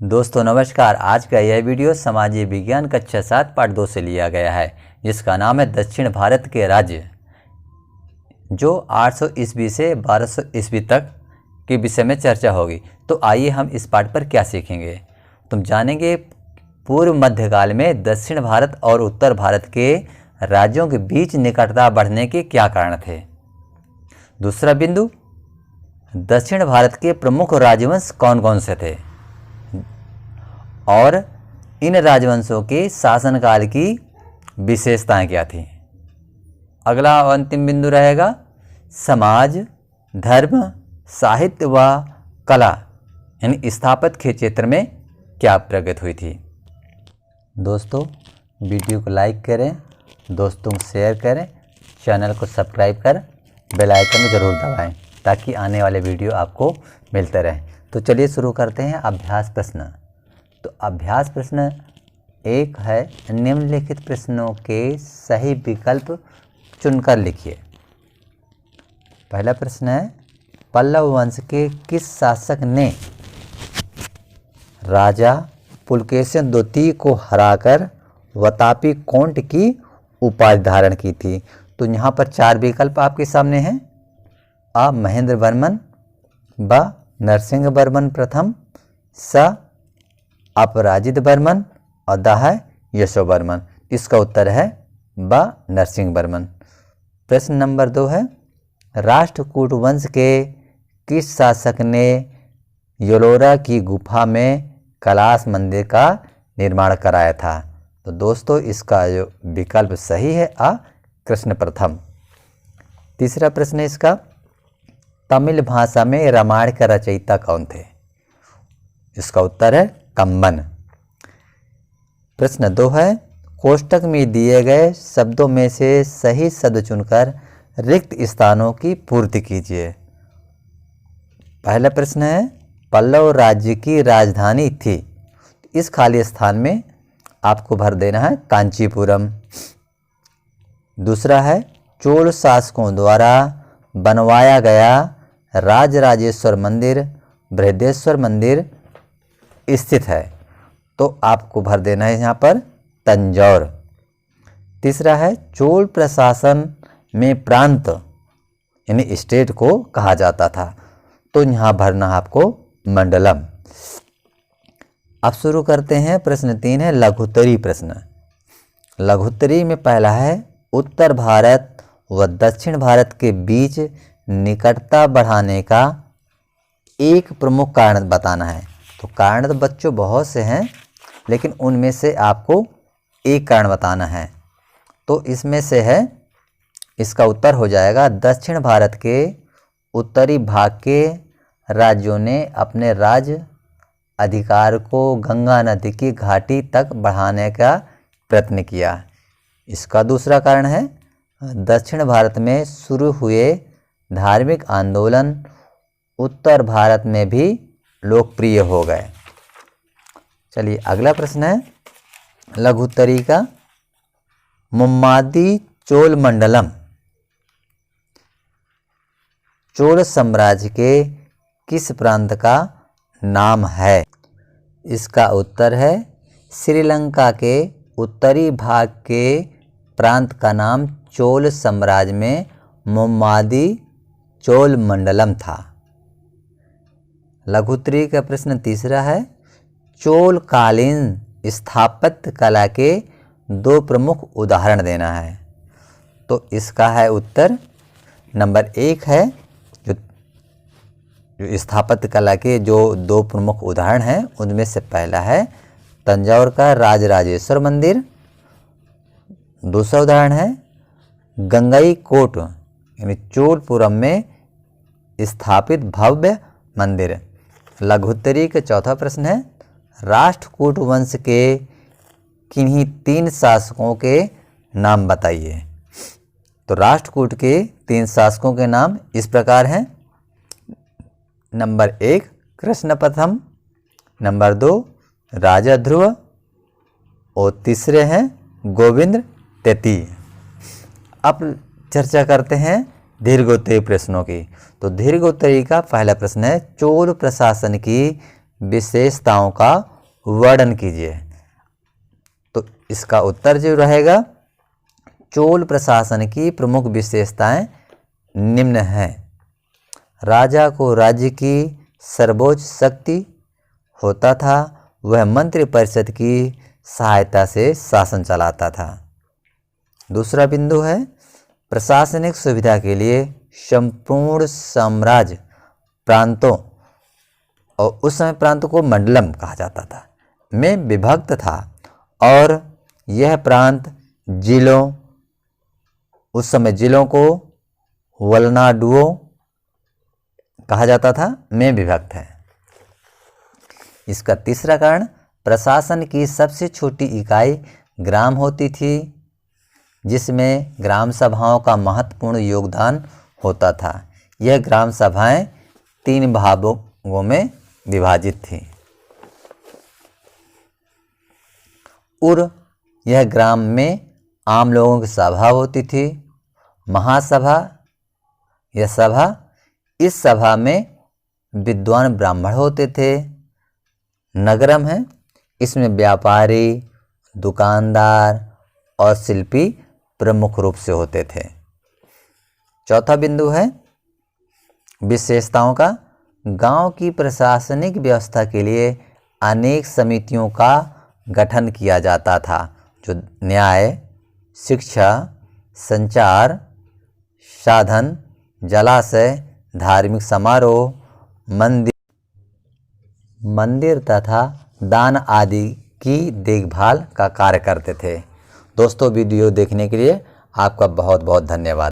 दोस्तों नमस्कार। आज का यह वीडियो सामाजिक विज्ञान कक्षा 7 पाठ 2 से लिया गया है, जिसका नाम है दक्षिण भारत के राज्य, जो 800 ईस्वी से 1200 ईस्वी तक के विषय में चर्चा होगी। तो आइए हम इस पाठ पर क्या सीखेंगे। तुम जानेंगे पूर्व मध्यकाल में दक्षिण भारत और उत्तर भारत के राज्यों के बीच निकटता बढ़ने के क्या कारण थे। दूसरा बिंदु, दक्षिण भारत के प्रमुख राजवंश कौन कौन से थे और इन राजवंशों के शासनकाल की विशेषताएं क्या थीं। अगला और अंतिम बिंदु रहेगा समाज, धर्म, साहित्य व कला यानी स्थापत्य के क्षेत्र में क्या प्रगति हुई थी। दोस्तों वीडियो को लाइक करें, दोस्तों को शेयर करें, चैनल को सब्सक्राइब कर बेल आइकन को जरूर दबाएं ताकि आने वाले वीडियो आपको मिलते रहें। तो चलिए शुरू करते हैं अभ्यास प्रश्न। तो अभ्यास प्रश्न 1 है, निम्नलिखित प्रश्नों के सही विकल्प चुनकर लिखिए। पहला प्रश्न है, पल्लव वंश के किस शासक ने राजा पुलकेशिन द्वितीय को हराकर वातापी कोंट की उपाधि धारण की थी। तो यहाँ पर 4 विकल्प आपके सामने हैं। अ महेंद्र वर्मन, ब नरसिंह वर्मन प्रथम, स अपराजित वर्मन और द है यशो वर्मन। इसका उत्तर है ब नरसिंह वर्मन। प्रश्न नंबर 2 है, राष्ट्रकूट वंश के किस शासक ने यलोरा की गुफा में कैलाश मंदिर का निर्माण कराया था। तो दोस्तों इसका जो विकल्प सही है अ कृष्ण प्रथम। तीसरा प्रश्न है इसका, तमिल भाषा में रामायण का रचयिता कौन थे। इसका उत्तर है कम्बन। प्रश्न 2 है, कोष्टक में दिए गए शब्दों में से सही शब्द चुनकर रिक्त स्थानों की पूर्ति कीजिए। पहला प्रश्न है, पल्लव राज्य की राजधानी थी। इस खाली स्थान में आपको भर देना है कांचीपुरम। दूसरा है, चोल शासकों द्वारा बनवाया गया राजराजेश्वर मंदिर बृहदेश्वर मंदिर स्थित है। तो आपको भर देना है यहाँ पर तंजौर। तीसरा है, चोल प्रशासन में प्रांत यानी स्टेट को कहा जाता था। तो यहाँ भरना है आपको मंडलम। अब शुरू करते हैं। प्रश्न 3 है लघुत्तरी प्रश्न। लघुत्तरी में पहला है, उत्तर भारत व दक्षिण भारत के बीच निकटता बढ़ाने का एक प्रमुख कारण बताना है। तो कारण तो बच्चों बहुत से हैं, लेकिन उनमें से आपको एक कारण बताना है। तो इसमें से है, इसका उत्तर हो जाएगा दक्षिण भारत के उत्तरी भाग के राज्यों ने अपने राज्य अधिकार को गंगा नदी की घाटी तक बढ़ाने का प्रयत्न किया। इसका दूसरा कारण है, दक्षिण भारत में शुरू हुए धार्मिक आंदोलन उत्तर भारत में भी लोकप्रिय हो गए। चलिए अगला प्रश्न है लघुत्तरी का, मुम्मादी चोल मंडलम चोल साम्राज्य के किस प्रांत का नाम है। इसका उत्तर है श्रीलंका के उत्तरी भाग के प्रांत का नाम चोल साम्राज्य में मुम्मादी चोल मंडलम था। लघुत्तरी का प्रश्न तीसरा है, चोल कालीन स्थापत्य कला के 2 प्रमुख उदाहरण देना है। तो इसका है उत्तर नंबर 1 है, जो स्थापत्य कला के जो 2 प्रमुख उदाहरण हैं उनमें से पहला है तंजौर का राजराजेश्वर मंदिर। दूसरा उदाहरण है गंगई कोट यानी चोलपुरम में स्थापित भव्य मंदिर। लघुत्तरी का चौथा प्रश्न है, राष्ट्रकूट वंश के किन्हीं 3 शासकों के नाम बताइए। तो राष्ट्रकूट के 3 शासकों के नाम इस प्रकार हैं। नंबर 1 कृष्ण प्रथम, नंबर 2 राजा ध्रुव और तीसरे हैं गोविंद तृतीय। अब चर्चा करते हैं दीर्घोत्तरी प्रश्नों की। तो दीर्घोत्तरी का पहला प्रश्न है, चोल प्रशासन की विशेषताओं का वर्णन कीजिए। तो इसका उत्तर जो रहेगा, चोल प्रशासन की प्रमुख विशेषताएं निम्न हैं। राजा को राज्य की सर्वोच्च शक्ति होता था, वह मंत्रि परिषद की सहायता से शासन चलाता था। दूसरा बिंदु है, प्रशासनिक सुविधा के लिए संपूर्ण साम्राज्य प्रांतों, और उस समय प्रांतों को मंडलम कहा जाता था, में विभक्त था, और यह प्रांत जिलों, उस समय जिलों को वलनाडुओं कहा जाता था, में विभक्त है। इसका तीसरा कारण, प्रशासन की सबसे छोटी इकाई ग्राम होती थी, जिसमें ग्राम सभाओं का महत्वपूर्ण योगदान होता था। यह ग्राम सभाएं 3 भागों में विभाजित थीं। उर, यह ग्राम में आम लोगों की सभा होती थी। महासभा, यह सभा, इस सभा में विद्वान ब्राह्मण होते थे। नगरम है, इसमें व्यापारी, दुकानदार और शिल्पी प्रमुख रूप से होते थे। चौथा बिंदु है विशेषताओं का। गांव की प्रशासनिक व्यवस्था के लिए अनेक समितियों का गठन किया जाता था, जो न्याय, शिक्षा, संचार साधन, जलाशय, धार्मिक समारोह, मंदिर तथा दान आदि की देखभाल का कार्य करते थे। दोस्तों, वीडियो देखने के लिए आपका बहुत बहुत धन्यवाद।